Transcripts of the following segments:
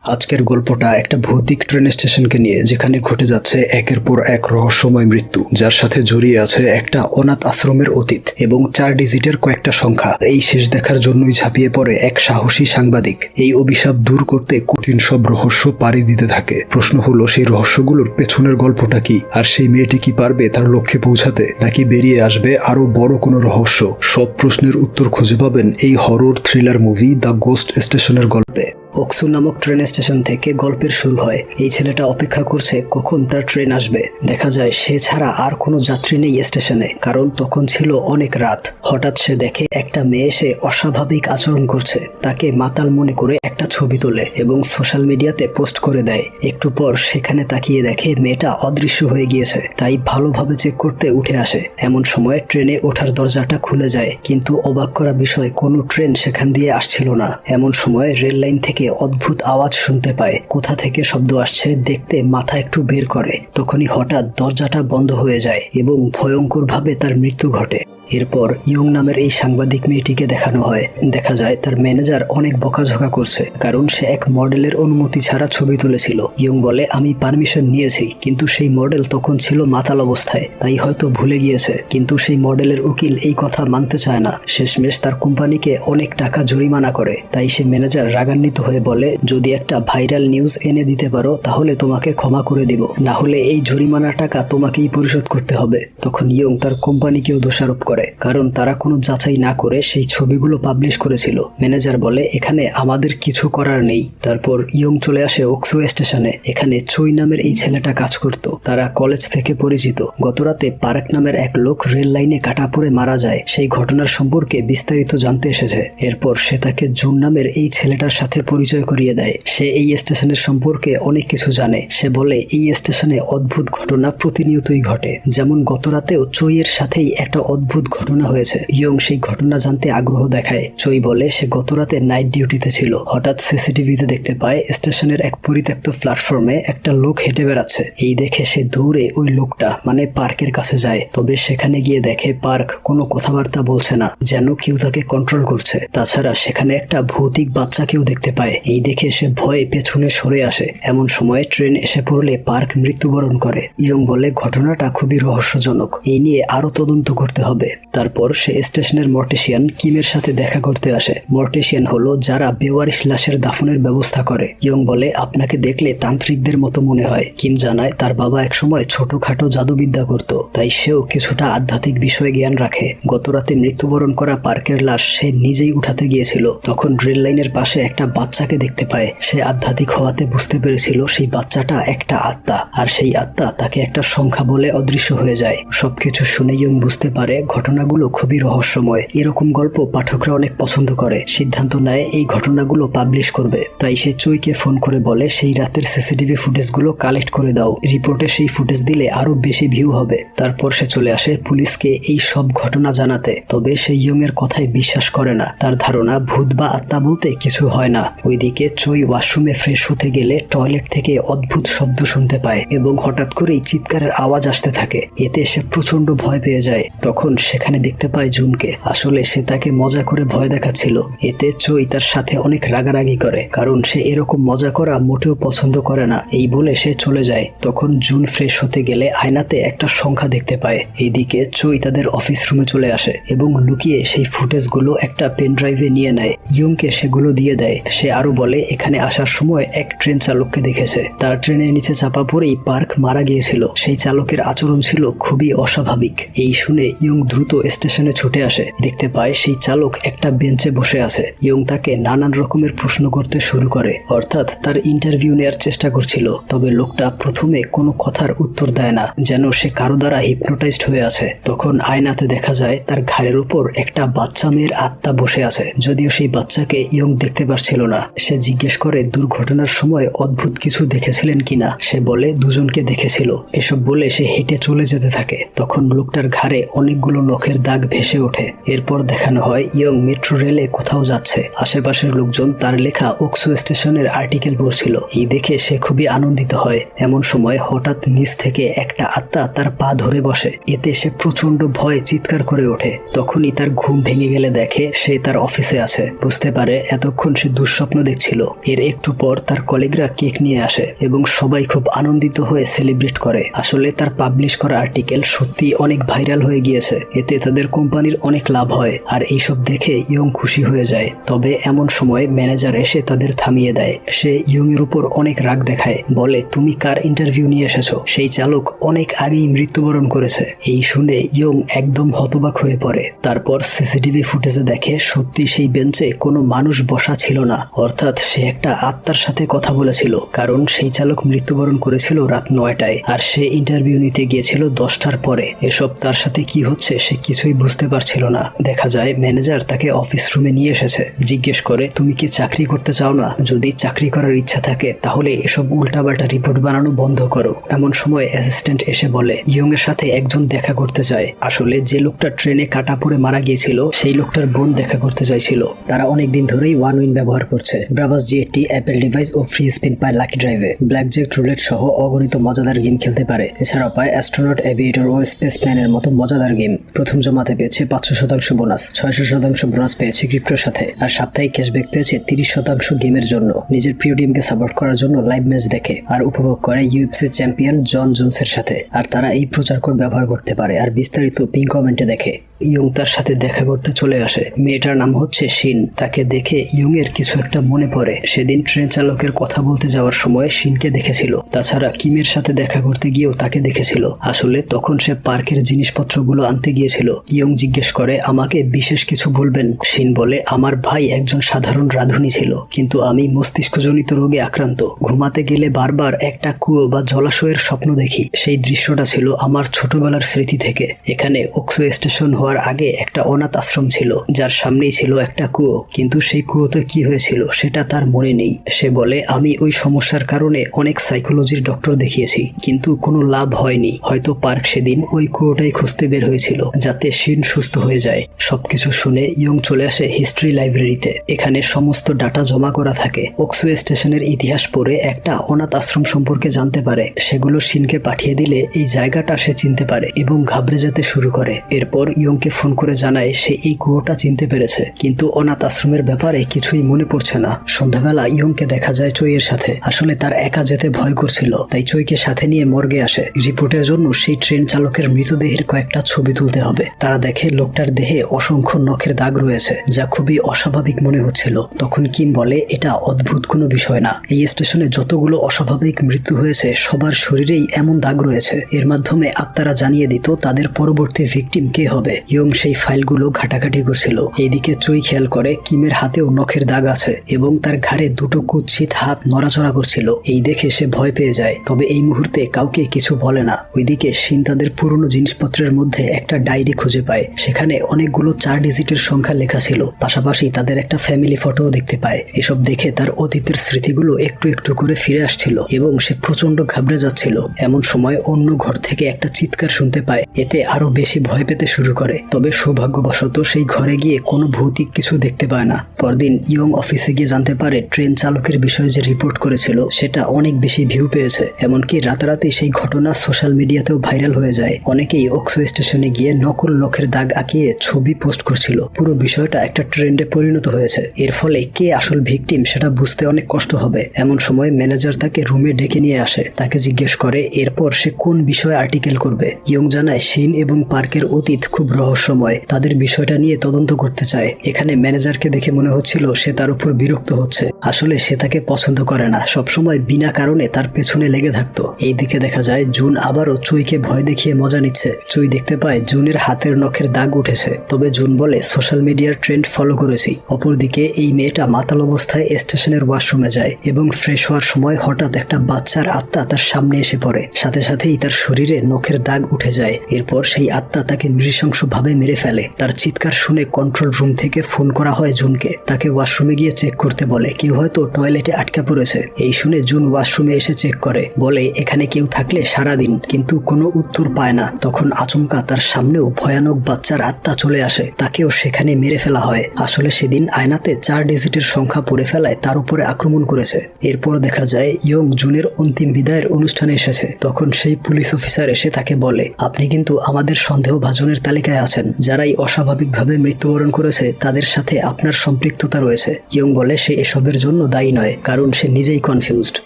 আজকের গল্পটা একটা ভৌতিক ট্রেন স্টেশনকে নিয়ে, যেখানে ঘটে যাচ্ছে একের পর এক রহস্যময় মৃত্যু, যার সাথে জড়িয়ে আছে একটা অনাথ আশ্রমের অতীত এবং 4 ডিজিটের কয়েকটা সংখ্যা। এই শেষ দেখার জন্যই ঝাঁপিয়ে পড়ে এক সাহসী সাংবাদিক। এই অভিশাপ দূর করতে কঠিন সব রহস্য পাড়ি দিতে থাকে। প্রশ্ন হলো, সেই রহস্যগুলোর পেছনের গল্পটা কি, আর সেই মেয়েটি কি পারবে তার লক্ষ্যে পৌঁছাতে, নাকি বেরিয়ে আসবে আরো বড় কোনো রহস্য? সব প্রশ্নের উত্তর খুঁজে পাবেন এই horror thriller movie the ghost স্টেশনের গল্পে। অক্সু নামক ট্রেন স্টেশন থেকে গল্পের শুরু হয়। এই ছেলেটা অপেক্ষা করছে কখন তার ট্রেন আসবে। দেখা যায় সে ছাড়া আর কোনো যাত্রী নেই স্টেশনে, কারণ তখন ছিল অনেক রাত। হঠাৎ সে দেখে একটা মেয়ে এসে অস্বাভাবিক আচরণ করছে। তাকে মাতাল মনে করে একটা ছবি তোলে এবং সোশ্যাল মিডিয়াতে পোস্ট করে দেয়। একটু পর সেখানে তাকিয়ে দেখে মেয়েটা অদৃশ্য হয়ে গিয়েছে। তাই ভালোভাবে চেক করতে উঠে আসে। এমন সময় ট্রেনে ওঠার দরজাটা খুলে যায়, কিন্তু অবাক করা বিষয়, কোনো ট্রেন সেখান দিয়ে আসছিল না। এমন সময় রেল লাইন থেকে অদ্ভুত আওয়াজ শুনতে পায়। কোথা থেকে শব্দ আসছে দেখতে মাথা একটু বের করে। তখনই হঠাৎ দরজাটা বন্ধ হয়ে যায় এবং ভয়ঙ্করভাবে তার মৃত্যু ঘটে। এরপর ইয়ং নামের এই সাংবাদিক মেয়েটিকে দেখানো হয়। দেখা যায় তার ম্যানেজার অনেক বকাঝকা করছে, কারণ সে এক মডেলের অনুমতি ছাড়া ছবি তুলেছিল। ইয়ং বলে, আমি পারমিশন নিয়েছি, কিন্তু সেই মডেল তখন ছিল মাতাল অবস্থায়, তাই হয়তো ভুলে গিয়েছে। কিন্তু সেই মডেলের উকিল এই কথা মানতে চায় না। শেষমেশ তার কোম্পানিকে অনেক টাকা জরিমানা করে। তাই সে ম্যানেজার রাগান্বিত হয়ে বলে, যদি একটা ভাইরাল নিউজ এনে দিতে পারো তাহলে তোমাকে ক্ষমা করে দিব, না হলে এই জরিমানার টাকা তোমাকেই পরিশোধ করতে হবে। তখন ইয়ং তার কোম্পানিকেও দোষারোপ করে, কারণ তারা কোনো যাচাই না করে সেই ছবিগুলো পাবলিশ করেছিল। ম্যানেজার বলে, এখানে আমাদের কিছু করার নেই। তারপর ইয়ং চলে আসে অক্সু স্টেশনে। এখানে চই নামের এই ছেলেটা কাজ করত। তারা কলেজ থেকে পরিচিত। গতরাতে পার্ক নামের এক লোক রেল লাইনে কাটা পড়ে মারা যায়। সেই ঘটনার সম্পর্কে বিস্তারিত জানতে এসেছে। এরপর সে তাকে জুন নামের এই ছেলেটার সাথে পরিচয় করিয়ে দেয়। সে এই স্টেশনের সম্পর্কে অনেক কিছু জানে। সে বলে, এই স্টেশনে অদ্ভুত ঘটনা প্রতিনিয়তই ঘটে, যেমন গতরাতেও চইয়ের সাথেই একটা অদ্ভুত ঘটনা হয়েছে। ইয়ং সেই ঘটনা জানতে আগ্রহ দেখায়। চই বলে, সে গতরাতে নাইট ডিউটিতে ছিল। হঠাৎ সিসিটিভিতে দেখতে পায় স্টেশনের এক পরিত্যক্ত প্ল্যাটফর্মে একটা লোক হেঁটে বেড়াচ্ছে। এই দেখে সে দৌড়ে ওই লোকটা মানে পার্কের কাছে যায়। তবে সেখানে গিয়ে দেখে পার্ক কোনো কথাবার্তা বলছে না, যেন কেউ তাকে কন্ট্রোল করছে। তাছাড়া সেখানে একটা ভৌতিক বাচ্চাকেও দেখতে পায়। এই দেখে সে ভয়ে পেছনে সরে আসে। এমন সময় ট্রেন এসে পড়লে পার্ক মৃত্যুবরণ করে। ইয়ং বলে, ঘটনাটা খুবই রহস্যজনক, এই নিয়ে আরো তদন্ত করতে হবে। তারপর সে স্টেশনের মর্টেশিয়ান কিমের সাথে দেখা করতে আসে। মর্টেশিয়ান হলো যারা বেওয়ারিশ লাশের দাফনের ব্যবস্থা করে। ইয়ং বলে, আপনাকে দেখলে তান্ত্রিকদের মতো মনে হয়। কিম জানায় তার বাবা একসময় ছোটখাটো জাদুবিদ্যা করত, তাই সেও কিছুটা আধ্যাত্মিক বিষয়ে জ্ঞান রাখে। গতরাতে মৃত্যুবরণ করা পার্কের লাশ সে নিজেই উঠাতে গিয়েছিল। তখন রেল লাইনের পাশে একটা বাচ্চাকে দেখতে পায়। সে আধ্যাত্মিক হওয়াতে বুঝতে পেরেছিল সেই বাচ্চাটা একটা আত্মা, আর সেই আত্মা তাকে একটা সংখ্যা বলে অদৃশ্য হয়ে যায়। সবকিছু শুনে ইয়ং বুঝতে পারে ঘটনাগুলো খুবই রহস্যময়। এরকম গল্প পাঠকরা অনেক পছন্দ করে। সিদ্ধান্ত নেয় এই ঘটনাগুলো পাবলিশ করবে। তাই সে চইকে ফোন করে বলে, সেই রাতের সিসিটিভি ফুটেজগুলো কালেক্ট করে দাও। রিপোর্টে সেই ফুটেজ দিলে আরো বেশি ভিউ হবে। তারপর সে চলে আসে পুলিশকে এই সব ঘটনা জানাতে। তবে সে ইয়ং এর কথায় বিশ্বাস করে না। তার ধারণা ভূত বা আত্মা বলতে কিছু হয় না। ওইদিকে চই ওয়াশরুমে ফ্রেশ হতে গেলে টয়লেট থেকে অদ্ভুত শব্দ শুনতে পায় এবং হঠাৎ করেই চিৎকারের আওয়াজ আসতে থাকে। এতে সে প্রচন্ড ভয় পেয়ে যায়। তখন সেখানে দেখতে পায় জুনকে। আসলে সে তাকে মজা করে ভয় দেখাচ্ছিল। এতে চই তার সাথে অনেক রাগারাগি করে, কারণ সে এরকম মজা করা মোটেও পছন্দ করে না। এই বলে সে চলে যায়। তখন জুন ফ্রেশ হতে গেলে আয়নাতে একটা সংখ্যা দেখতে পায়। এইদিকে চই তাদের অফিস রুমে চলে আসে এবং লুকিয়ে সেই ফুটেজগুলো একটা পেন ড্রাইভে নিয়ে নেয়। ইয়ংকে সেগুলো দিয়ে দেয়। সে আরো বলে, এখানে আসার সময় এক ট্রেন চালককে দেখেছে। তার ট্রেনের নিচে চাপা পড়েই পার্ক মারা গিয়েছিল। সেই চালকের আচরণ ছিল খুবই অস্বাভাবিক। এই শুনে ইয়ং দ্রুত স্টেশনে ছুটে আসে। দেখতে পায় সেই চালক একটা বেঞ্চে বসে আছে। ইয়ং তাকে নানান রকমের প্রশ্ন করতে শুরু করে, অর্থাৎ তার ইন্টারভিউ নেওয়ার চেষ্টা করছিল। তবে লোকটা প্রথমে কোনো কথার উত্তর দেয় না, যেন সে কারো দ্বারা হিপনোটাইজড হয়ে আছে। তখন আয়নাতে দেখা যায় তার ঘাড়ের উপর একটা বাচ্চা মেয়ের আত্মা বসে আছে। যদিও সেই বাচ্চাকে ইয়ং দেখতে পারছিল না। সে জিজ্ঞেস করে দুর্ঘটনার সময় অদ্ভুত কিছু দেখেছিলেন কিনা। সে বলে দুজনকে দেখেছিল। এসব বলে সে হেঁটে চলে যেতে থাকে। তখন লোকটার ঘাড়ে অনেকগুলো নখের দাগ ভেসে ওঠে। এরপর দেখানো হয় ইয়ং মেট্রো রেলে কোথাও যাচ্ছে। আশেপাশের লোকজন তার লেখা ওকসো স্টেশনের আর্টিকেল পড়ছিল। এই দেখে সে খুবই আনন্দিত হয়। এমন সময় হঠাৎ নিচ থেকে একটা আত্মা তার পা ধরে বসে। এতে সে প্রচন্ড ভয়ে চিৎকার করে ওঠে। তখনই তার ঘুম ভেঙে গেলে দেখে সে তার অফিসে আছে। বুঝতে পারে এতক্ষণ সে দুঃস্বপ্ন দেখছিল। এর একটু পর তার কলিগরা কেক নিয়ে আসে এবং সবাই খুব আনন্দিত হয়ে সেলিব্রেট করে। আসলে তার পাবলিশ করা আর্টিকেল সত্যি অনেক ভাইরাল হয়ে গিয়েছে। এতে তাদের কোম্পানির অনেক লাভ হয় আর এইসব দেখে ইয়ং খুশি হয়ে যায়। তবে এমন সময় ম্যানেজার এসে তাদের থামিয়ে দেয়। সে ইয়ং এর উপর অনেক রাগ দেখায়, বলে তুমি কার ইন্টারভিউ নিয়ে এসেছো? সেই চালক অনেক আগেই মৃত্যুবরণ করেছে। এই শুনে ইয়ং একদম হতবাক হয়ে পড়ে। তারপর সিসিটিভি ফুটেজে দেখে সত্যি সেই বেঞ্চে কোনো মানুষ বসা ছিল না, অর্থাৎ সে একটা আত্মার সাথে কথা বলেছিল। কারণ সেই চালক মৃত্যুবরণ করেছিল রাত 9টায় আর সে ইন্টারভিউ নিতে গিয়েছিল 10টার পরে। এসব তার সাথে কি হচ্ছে সে কিছুই বুঝতে পারছিল না। দেখা যায় ম্যানেজার তাকে অফিস রুমে নিয়ে এসেছে। জিজ্ঞেস করে তুমি কি চাকরি করতে চাও না? যদি চাকরি করার ইচ্ছা থাকে তাহলে এসব উল্টাপাল্টা রিপোর্ট বানানো বন্ধ করো। এমন সময় অ্যাসিস্ট্যান্ট এসে বলে ইয়ং এর সাথে একজন দেখা করতে চায়। আসলে যে লোকটা ট্রেনে কাটা পড়ে মারা গিয়েছিল সেই লোকটার বোন দেখা করতে চাইছিল। তারা অনেকদিন ধরেই ওয়ান উইন ব্যবহার করছে। ব্রাভাস জি80 অ্যাপেল ডিভাইস ও ফ্রি স্পিন পায় লাকি ড্রাইভে। ব্ল্যাক জ্যাক রুলেট সহ অগণিত মজাদার গেম খেলতে পারে। এছাড়াও পায় অ্যাস্ট্রোনট, এভিয়েটর ও স্পেস প্ল্যানের মতো মজাদার গেম। প্রথম জমাতে পেয়েছে 500% বোনাস, 600% বোনাস পেয়েছে ক্রিপ্টোর সাথে, আর সাপ্তাহিক ক্যাশব্যাক পেয়েছে 30% গেমের জন্য। নিজের প্রিয় টিমকে সাপোর্ট করার জন্য লাইভ ম্যাচ দেখে আর উপভোগ করে ইউএফসি চ্যাম্পিয়ন জন জোন্সের সাথে। আর তারা এই প্রচার কোড ব্যবহার করতে পারে। আর বিস্তারিত পিন কমেন্টে দেখে। ইয়ং তার সাথে দেখা করতে চলে আসে। মেয়েটার নাম হচ্ছে শিন। তাকে দেখে ইয়ং এর কিছু একটা মনে পড়ে। সেদিন ট্রেন চালকের কথা বলতে যাওয়ার সময় শিনকে দেখেছিল। তাছাড়া কিমের সাথে দেখা করতে গিয়েও তাকে দেখেছিল। আসলে তখন সে পার্কের জিনিসপত্রগুলো আনতে গিয়েছিল। ইয়ং জিজ্ঞেস করে আমাকে বিশেষ কিছু বলবেন? শিন বলে আমার ভাই একজন সাধারণ রাঁধুনি ছিল, কিন্তু আমি মস্তিষ্কজনিত রোগে আক্রান্ত। ঘুমাতে গেলে বারবার একটা কুয়ো বা জলাশয়ের স্বপ্ন দেখি। সেই দৃশ্যটা ছিল আমার ছোটবেলার স্মৃতি থেকে। এখানে ওকসো স্টেশন হওয়ার আগে একটা অনাথ আশ্রম ছিল, যার সামনেই ছিল একটা কুয়ো। কিন্তু সেই কুয়োতে কি হয়েছিল সেটা তার মনে নেই। সে বলে আমি ওই সমস্যার কারণে অনেক সাইকোলজির ডক্টর দেখিয়েছি, কিন্তু কোনো লাভ হয়নি। হয়তো পার্ক সেদিন ওই কুয়োটাই খুঁজতে বের হয়েছিল যাতে শিন সুস্থ হয়ে যায়। সবকিছু শুনে ইয়ং চলে আসে হিস্ট্রি লাইব্রেরিতে। এখানে সমস্ত ডাটা জমা করা থাকে। ওকসো স্টেশনের ইতিহাস পড়ে একটা অনাথ আশ্রম সম্পর্কে জানতে পারে। সেগুলো শিনকে পাঠিয়ে দিলে এই জায়গাটা সে চিনতে পারে এবং ঘাবড়ে যেতে শুরু করে। এরপর ইয়ংকে ফোন করে জানায় সে এই কুয়োটা চিনতে পেরেছে, কিন্তু অনাথ আশ্রমের ব্যাপারে কিছুই মনে পড়ছে না। সন্ধ্যাবেলা ইয়ংকে দেখা যায় চইয়ের সাথে। আসলে তার একা যেতে ভয় করছিল, তাই চইকে সাথে নিয়ে মর্গে আসে। রিপোর্টের জন্য সেই ট্রেন চালকের মৃতদেহের কয়েকটা ছবি তুলতে হবে। তারা দেখে লোকটার দেহে অসংখ্য নখের দাগ রয়েছে, যা খুবই অস্বাভাবিক মনে হচ্ছিল। তখন কিম বলে এটা অদ্ভুত কোনো বিষয় না। এই স্টেশনে যতগুলো অস্বাভাবিক মৃত্যু হয়েছে সবার শরীরেই এমন দাগ রয়েছে। এর মাধ্যমে আত্মারা জানিয়ে দিত তাদের পরবর্তী ভিকটিম কে হবে। ইয়ং সেই ফাইলগুলো ঘাটাঘাটি করছিল। এইদিকে চই খেয়াল করে কিমের হাতেও নখের দাগ আছে এবং তার ঘাড়ে দুটো কুৎসিত হাত নড়াচড়া করছিল। এই দেখে সে ভয় পেয়ে যায়, তবে এই মুহূর্তে কাউকে কিছু বলে না। ওইদিকে শিন তাদের পুরনো জিনিসপত্রের মধ্যে একটা ডায়েরি খুঁজে পায়। সেখানে অনেকগুলো 4 ডিজিটের সংখ্যা লেখা ছিল। পাশাপাশি তাদের একটা ফ্যামিলি ফটোও দেখতে পায়। এসব দেখে তার অতীতের স্মৃতিগুলো একটু একটু করে ফিরে আসছিল এবং সে প্রচন্ড ঘাবড়ে যাচ্ছিল। এমন সময় অন্য ঘর থেকে একটা চিৎকার শুনতে পায়। এতে আরো বেশি ভয় পেতে শুরু করে। তবে সৌভাগ্যবশত সেই ঘরে গিয়ে কোনো ভৌতিক কিছু দেখতে পায় না। পরদিন ইয়ং অফিসে গিয়ে জানতে পারে ট্রেন চালকের বিষয়ে যে রিপোর্ট করেছিল সেটা অনেক বেশি ভিউ পেয়েছে। এমনকি রাতারাতি সেই ঘটনা সোশ্যাল মিডিয়াতেও ভাইরাল হয়ে যায়। অনেকেই ওকসো স্টেশনে গিয়ে নকল নখের দাগ আঁকিয়ে ছবি পোস্ট করছিল। পুরো বিষয়টা একটা ট্রেন্ডে পরিণত হয়েছে। এর ফলে কে আসল ভিকটিম সেটা বুঝতে অনেক কষ্ট হবে। এমন সময় ম্যানেজার তাকে রুমে ডেকে নিয়ে আসে। তাকে জিজ্ঞেস করে এরপর সে কোন বিষয়ে আর্টিকেল করবে। ইয়ং জানায় শিন এবং পার্কের অতীত খুব রহস্যময়। তাদের বিষয়টা নিয়ে তদন্ত করতে চায়। এখানে ম্যানেজারকে দেখে মনে হচ্ছিল সে তার উপর বিরক্ত হচ্ছে। আসলে সে তাকে পছন্দ করে না, সবসময় বিনা কারণে তার পেছনে লেগে থাকতো। এই দিকে দেখা যায় জুন আবারও চুইকে ভয় দেখিয়ে মজা নিচ্ছে। চুই দেখতে পায় জুনের হাতের নখের দাগ উঠেছে, তবে জুন বলে সোশ্যাল মিডিয়ার ট্রেন্ড ফলো করেছি। অপরদিকে এই মেয়েটা মাতাল অবস্থায় স্টেশনের ওয়াশরুমে যায় এবং ফ্রেশ হওয়ার সময় হঠাৎ একটা বাচ্চার আত্মা তার সামনে এসে পড়ে। সাথে সাথেই তার শরীরে নখের দাগ উঠে যায়। এরপর সেই আত্মা তাকে নৃশংস মারাত্মকভাবে মেরে ফেলে। তার চিৎকার শুনে কন্ট্রোল রুম থেকে ফোন করা হয় জুনকে। তাকে ওয়াশরুমে গিয়ে চেক করতে বলে, কেউ হয়তো টয়লেটে আটকা পড়েছে। এই শুনে জুন ওয়াশরুমে এসে চেক করে, বলে এখানে কেউ থাকলে সারাদিন, কিন্তু কোনো উত্তর পায় না। তখন আচমকা তার সামনেও ভয়ানক বাচ্চার আত্মা চলে আসে, তাকেও সেখানে মেরে ফেলা হয়। আসলে সেদিন আয়নাতে 4 ডিজিটের সংখ্যা পড়ে ফেলায় তার উপরে আক্রমণ করেছে। এরপর দেখা যায় ইয়ং জুনের অন্তিম বিদায়ের অনুষ্ঠানে এসেছে। তখন সেই পুলিশ অফিসার এসে তাকে বলে, আপনি কিন্তু আমাদের সন্দেহভাজনের তালিকায় আছেন। যারাই অস্বাভাবিকভাবে মৃত্যুবরণ করেছে তাদের সাথে আপনার সম্পৃক্ততা রয়েছে। ইয়ং বলে সে এসবের জন্য দায়ী নয়, কারণ সে নিজেই কনফিউজড।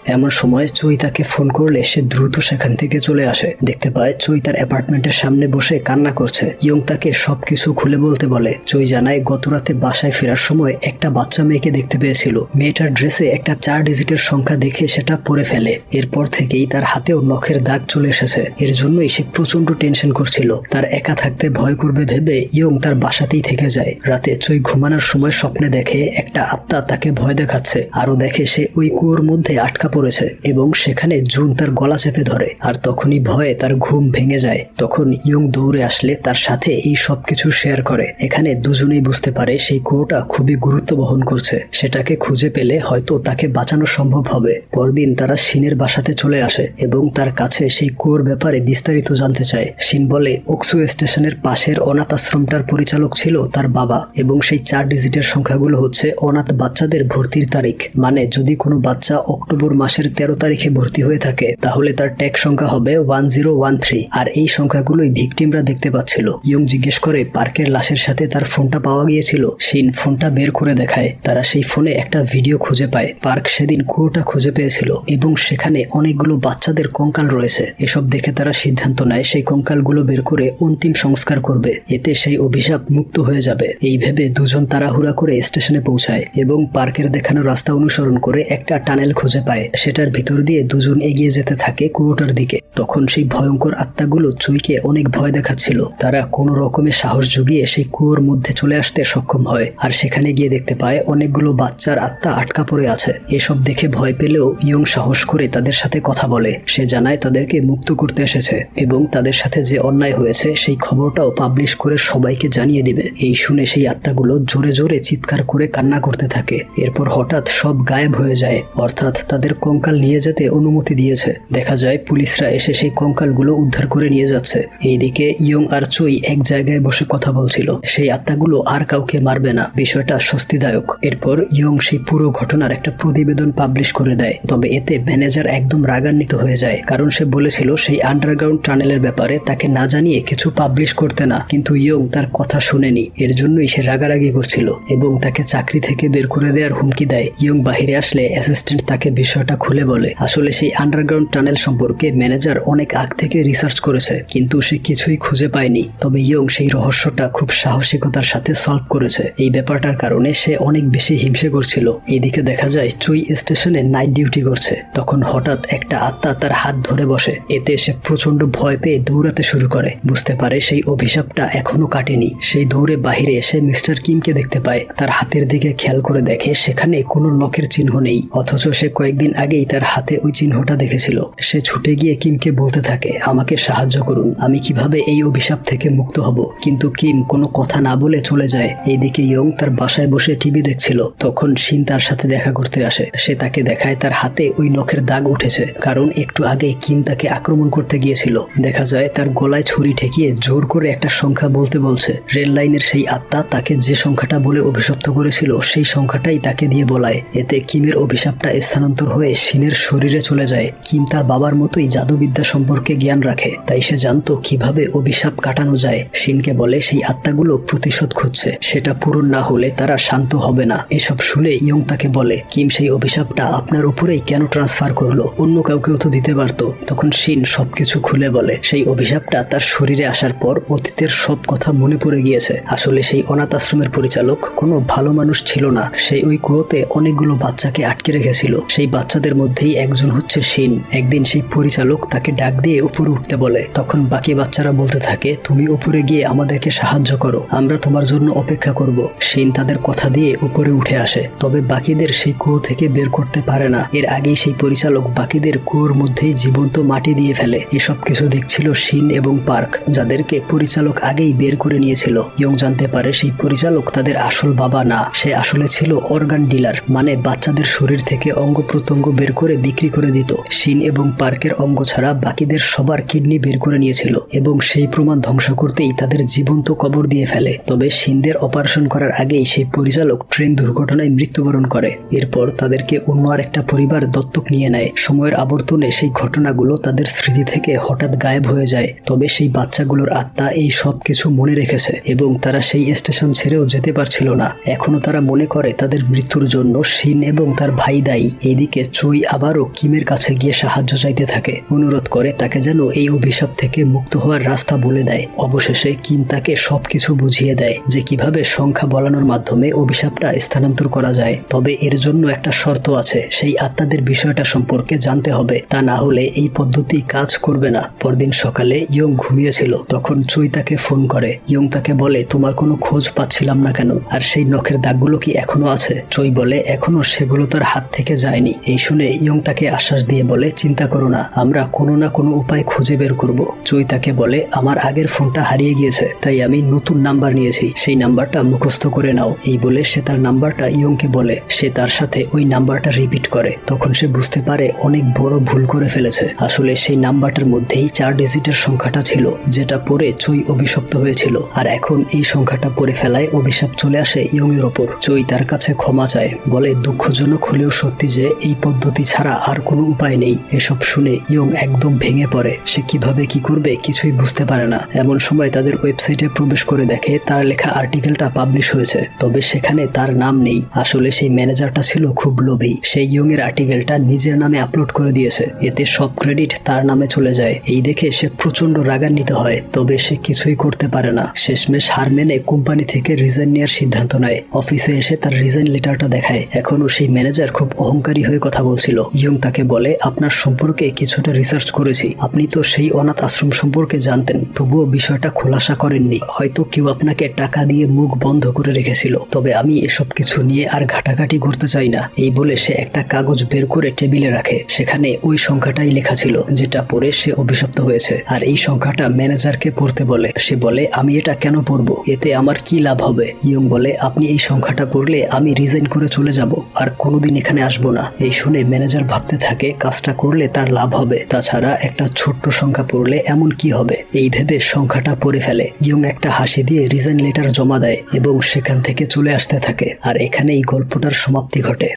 এমন সময় চুই তাকে ফোন করলে সে দ্রুত সেখান থেকে চলে আসে। দেখতে পায় চুই তার অ্যাপার্টমেন্টের সামনে বসে কান্না করছে। ইয়ং তাকে সবকিছু খুলে বলতে বলে। চুই জানায় গতরাতে বাসায় ফেরার সময় একটা বাচ্চা মেয়েকে দেখতে পেয়েছিল। মেয়েটার ড্রেসে একটা 4 ডিজিটের সংখ্যা দেখে সেটা পরে ফেলে। এরপর থেকেই তার হাতেও নখের দাগ চলে এসেছে। এর জন্যই সে প্রচন্ড টেনশন করছিল। তার একা থাকতে ভয় করবে ভেবে ইয়ং তার বাসাতেই থেকে যায়। রাতে চুই ঘুমানোর সময় স্বপ্নে দেখে একটা আত্মা তাকে ভয় দেখাচ্ছে। আরো দেখে সে ওই কুয়োর মধ্যে আটকা পড়েছে এবং সেখানে জুন তার গলা চেপে ধরে। আর তখনই ভয়ে তার ঘুম ভেঙে যায়। তখন ইয়ং দৌড়ে আসলে তার সাথে এই সবকিছু শেয়ার করে। এখানে দুজনেই বুঝতে পারে সেই কুয়োটা খুবই গুরুত্ব বহন করছে। সেটাকে খুঁজে পেলে হয়তো তাকে বাঁচানো সম্ভব হবে। পরদিন তারা শিনের বাসাতে চলে আসে এবং তার কাছে সেই কুয়োর ব্যাপারে বিস্তারিত জানতে চায়। শিন বলে ওকসু স্টেশনের পাশের অনাথ আশ্রমটার পরিচালক ছিল তার বাবা, এবং সেই 4 ডিজিটের সংখ্যাগুলো হচ্ছে অনাথ বাচ্চাদের ভর্তির তারিখ। মানে যদি কোনো বাচ্চা অক্টোবর মাসের 13 তারিখে ভর্তি হয়ে থাকে তাহলে তার ট্যাগ সংখ্যা হবে 1013। আর এই সংখ্যাগুলোই ভিকটিমরা দেখতে পাচ্ছিল। ইয়ং জিজ্ঞেস করে পার্কের লাশের সাথে তার ফোনটা পাওয়া গিয়েছিল। শিন ফোনটা বের করে দেখায়। তারা সেই ফোনে একটা ভিডিও খুঁজে পায়। পার্ক সেদিন কুয়োটা খুঁজে পেয়েছিল এবং সেখানে অনেকগুলো বাচ্চাদের কঙ্কাল রয়েছে। এসব দেখে তারা সিদ্ধান্ত নেয় সেই কঙ্কালগুলো বের করে অন্তিম সংস্কার করবে। এতে সেই অভিশাপ মুক্ত হয়ে যাবে। এই ভেবে দুজন তাড়াহুড়া করে স্টেশনে পৌঁছায় এবং পার্কের দেখানো রাস্তা অনুসরণ করে একটা টানেল খুঁজে পায়। সেটার ভিতর দিয়ে দুজন এগিয়ে যেতে থাকে কুয়োটার দিকে। তখন সেই ভয়ঙ্কর আত্মাগুলো চুইকে অনেক ভয় দেখাচ্ছিল। তারা কোনো রকমের সাহস জুগিয়ে সেই কুয়োর মধ্যে চলে আসতে সক্ষম হয়। আর সেখানে গিয়ে দেখতে পায় অনেকগুলো বাচ্চার আত্মা আটকা পড়ে আছে। এসব দেখে ভয় পেলেও ইয়ং সাহস করে তাদের সাথে কথা বলে। সে জানায় তাদেরকে মুক্ত করতে এসেছে এবং তাদের সাথে যে অন্যায় হয়েছে সেই খবরটাও পাবলিশ করে সবাইকে জানিয়ে দিবে। এই শুনে সেই আত্মাগুলো জোরে জোরে চিৎকার করে কান্না করতে থাকে। এরপর হঠাৎ সব গায়েব হয়ে যায়, অর্থাৎ তাদের কঙ্কাল নিয়ে যেতে অনুমতি দিয়েছে। দেখা যায় পুলিশরা এসে সেই কঙ্কালগুলো উদ্ধার করে নিয়ে যাচ্ছে। এইদিকে ইয়ং আর চুই এক জায়গায় বসে কথা বলছিল। সেই আত্মাগুলো আর কাউকে মারবে না, বিষয়টা স্বস্তিদায়ক। এরপর ইয়ং সেই পুরো ঘটনার একটা প্রতিবেদন পাবলিশ করে দেয়। তবে এতে ম্যানেজার একদম রাগান্বিত হয়ে যায়, কারণ সে বলেছিল সেই আন্ডারগ্রাউন্ড টানেলের ব্যাপারে তাকে না জানিয়ে কিছু পাবলিশ করতে না। কিন্তু ইয়ং তার কথা শুনেনি। এর জন্যই সে রাগারাগি করছিল এবং তাকে চাকরি থেকে বের করে দেওয়ার হুমকি দেয়। ইয়ং বাহিরে আসলে অ্যাসিস্ট্যান্ট তাকে বিষয়টা খুলে বলে। আসলে সেই আন্ডারগ্রাউন্ড টানেল সম্পর্কে ম্যানেজার অনেক আগ থেকে রিসার্চ করেছে, কিন্তু সে কিছুই খুঁজে পায়নি। তবে ইয়ং সেই রহস্যটা খুব সাহসিকতার সাথে সলভ করেছে। এই ব্যাপারটার কারণে সে অনেক বেশি হিংসে করছিল। এইদিকে দেখা যায় চুই স্টেশনে নাইট ডিউটি করছে। তখন হঠাৎ একটা আত্মা তার হাত ধরে বসে। এতে সে প্রচন্ড ভয় পেয়ে দৌড়াতে শুরু করে। বুঝতে পারে সেই অভিশাপটা এখনো কাটেনি। সেই দৌড়ে বাহিরে এসে মিস্টার কিমকে দেখতে পায়। তার হাতের দিকে খেয়াল করে দেখে সেখানে কোনো নখের চিহ্ন নেই, অথচ সে কয়েকদিন আগেই তার হাতে ওই চিহ্নটা দেখেছিল। সে ছুটে গিয়ে কিমকে বলতে থাকে, আমাকে সাহায্য করুন, আমি কিভাবে এই অভিশাপ থেকে মুক্ত হব। কিন্তু কিম কোনো কথা না বলে চলে যায়। এইদিকে ইয়ং তার বাসায় বসে টিভি দেখছিল। তখন শিন তার সাথে দেখা করতে আসে। সে তাকে দেখায় তার হাতে ওই নখের দাগ উঠেছে, কারণ একটু আগে কিম তাকে আক্রমণ করতে গিয়েছিল। দেখা যায় তার গলায় ছুরি ঠেকিয়ে জোর করে একটা সংখ্যা বলতে বলছে। রেল লাইনের সেই আত্মা তাকে যে সংখ্যাটা বলে অভিশপ্ত করেছিল সেই সংখ্যাটাই তাকে দিয়ে বলায়। এতে কিমের অভিশাপটা স্থানান্তর হয়ে শিনের শরীরে চলে যায়। কিম তার বাবার মতোই জাদুবিদ্যা সম্পর্কে জ্ঞান রাখে, তাই সে জানতো কিভাবে অভিশাপ কাটানো যায়। শিনকে বলে সেই আত্মাগুলো প্রতিশোধ খুঁজছে, সেটা পূরণ না হলে তারা শান্ত হবে না। এসব শুনে ইয়ং তাকে বলে, কিম সেই অভিশাপটা আপনার উপরেই কেন ট্রান্সফার করলো, অন্য কাউকেও তো দিতে পারতো। তখন শিন সবকিছু খুলে বলে সেই অভিশাপটা তার শরীরে আসার পর অতীতের সব কথা মনে পড়ে গিয়েছে। আসলে সেই অনাথ আশ্রমের পরিচালক কোনো ভালো মানুষ ছিল না। সেই ওই কুয়োতে অনেকগুলো বাচ্চাকে আটকে রেখেছিল। সেই বাচ্চাদের মধ্যেই একজন হচ্ছে শিন। একদিন সেই পরিচালক তাকে ডাক দিয়ে উপরে উঠতে বলে। তখন বাকি বাচ্চারা বলতে থাকে, তুমি উপরে গিয়ে আমাদেরকে সাহায্য করো, আমরা তোমার জন্য অপেক্ষা করব। শিন তাদের কথা দিয়ে উপরে উঠে আসে, তবে বাকিদের সেই কুয়ো থেকে বের করতে পারে না। এর আগেই সেই পরিচালক বাকিদের কুয়োর মধ্যেই জীবন্ত মাটি দিয়ে ফেলে। এসব কিছু দেখছিল শিন এবং পার্ক, যাদেরকে পরিচালক পরিচালক আগেই বের করে নিয়েছিল। ইয়ং জানতে পারে সেই পরিচালক তাদের আসল বাবা না, সে আসলে ছিল অর্গান ডিলার, মানে বাচ্চাদের শরীর থেকে অঙ্গ প্রত্যঙ্গ বের করে বিক্রি করে দিত। শিন এবং পার্কের অঙ্গ ছাড়া বাকিদের সবার কিডনি বের করে নিয়েছিল এবং সেই প্রমাণ ধ্বংস করতেই তাদের জীবন্ত কবর দিয়ে ফেলে। তবে শিনদের অপারেশন করার আগেই সেই পরিচালক ট্রেন দুর্ঘটনায় মৃত্যুবরণ করে। এরপর তাদেরকে অন্য আরেকটা পরিবার দত্তক নিয়ে নেয়। সময়ের আবর্তনে সেই ঘটনাগুলো তাদের স্মৃতি থেকে হঠাৎ গায়েব হয়ে যায়। তবে সেই বাচ্চাগুলোর আত্মা এই সব কিছু মনে রেখেছে এবং তারা সেই স্টেশন ছেড়েও যেতে পারছিল না। এখনো তারা মনে করে তাদের মৃত্যুর জন্য শিন এবং তার ভাই দায়ী। এইদিকে চই আবারও কিমের কাছে গিয়ে সাহায্য চাইতে থাকে, অনুরোধ করে তাকে যেন এই অভিশাপ থেকে মুক্ত হওয়ার রাস্তা বলে দেয়। অবশেষে কিম তাকে সবকিছু বুঝিয়ে দেয় যে কিভাবে সংখ্যা বলানোর মাধ্যমে অভিশাপটা স্থানান্তর করা যায়। তবে এর জন্য একটা শর্ত আছে, সেই আত্মাদের বিষয়টা সম্পর্কে জানতে হবে, তা না হলে এই পদ্ধতি কাজ করবে না। পরদিন সকালে ইয়ং ঘুমিয়েছিল, তখন চই তাকে ফোন করে। ইয়ং তাকে বলে, তোমার কোনো খোঁজ পাচ্ছিলাম না কেন, আর সেই নখের দাগগুলো কি এখনো আছে? চই বলে, এখনো সেগুলো তার হাত থেকে যায়নি। এই শুনে ইয়ং তাকে আশ্বাস দিয়ে বলে, চিন্তা করো না, আমরা কোনো না কোনো উপায় খুঁজে বের করব। চই তাকে বলে, আমার আগের ফোনটা হারিয়ে গিয়েছে, তাই আমি নতুন নাম্বার নিয়েছি, সেই নাম্বারটা মুখস্থ করে নাও। এই বলে সে তার নাম্বারটা ইয়ংকে বলে। সে তার সাথে ওই নাম্বারটা রিপিট করে। তখন সে বুঝতে পারে অনেক বড় ভুল করে ফেলেছে। আসলে সেই নাম্বারটার মধ্যেই 4 ডিজিটের সংখ্যাটা ছিল, যেটা পরে চই অভিশপ্ত হয়েছিল। আর এখন এই সংখ্যাটা পড়ে ফেলায় অভিশাপ চলে আসে ইয়ং এর ওপর। চই তার কাছে ক্ষমা চায়, বলে দুঃখজনক হলেও সত্যি যে এই পদ্ধতি ছাড়া আর কোনো উপায় নেই। এসব শুনে ইয়ং একদম ভেঙে পড়ে। সে কিভাবে কি করবে কিছুই বুঝতে পারে না। এমন সময় তাদের ওয়েবসাইটে প্রবেশ করে দেখে তার লেখা আর্টিকেলটা পাবলিশ হয়েছে, তবে সেখানে তার নাম নেই। আসলে সেই ম্যানেজারটা ছিল খুব লোভী। সেই ইয়ং এর আর্টিকেলটা নিজের নামে আপলোড করে দিয়েছে, এতে সব ক্রেডিট তার নামে চলে যায়। এই দেখে সে প্রচন্ড রাগান্বিত হয়, তবে সে কিছুই করতে পারে না। শেষমেশ হার মেনে কোম্পানি থেকে রিজাইন নেওয়ার সিদ্ধান্ত নেয়। অফিসে এসে তার রিজাইন লেটারটা দেখায়। এখনো সেই ম্যানেজার খুব অহংকারী হয়ে কথা বলছিল। ইয়ং তাকে বলে, আপনার সম্পর্কে কিছুটা রিসার্চ করেছি, আপনি তো সেই অনাথ আশ্রম সম্পর্কে জানতেন, তবুও বিষয়টা খোলাসা করেননি। হয়তো কেউ আপনাকে টাকা দিয়ে মুখ বন্ধ করে রেখেছিল, তবে আমি এসব কিছু নিয়ে আর ঘাটাঘাটি করতে চাই না। এই বলে সে একটা কাগজ বের করে টেবিলে রাখে। সেখানে ওই সংখ্যাটাই লেখা ছিল যেটা পড়ে সে অভিশপ্ত হয়েছে। আর এই সংখ্যাটা ম্যানেজারকে পড়তে বলে। সে বলে, আমি এটা কেন পড়বো, এতে আমার কি লাভ হবে? ইয়ং বলে, আপনি এই সংখ্যাটা পড়লে আমি রিজাইন করে চলে যাব, আর কোনোদিন এখানে আসবো না। এই শুনে ম্যানেজার ভাবতে থাকে কাজটা করলে তার লাভ হবে, তাছাড়া একটা ছোট্ট সংখ্যা পড়লে এমন কি হবে। এই ভেবে সংখ্যাটা পড়ে ফেলে। ইয়ং একটা হাসি দিয়ে রিজাইন লেটার জমা দেয় এবং সেখান থেকে চলে আসতে থাকে। আর এখানেই গল্পটার সমাপ্তি ঘটে।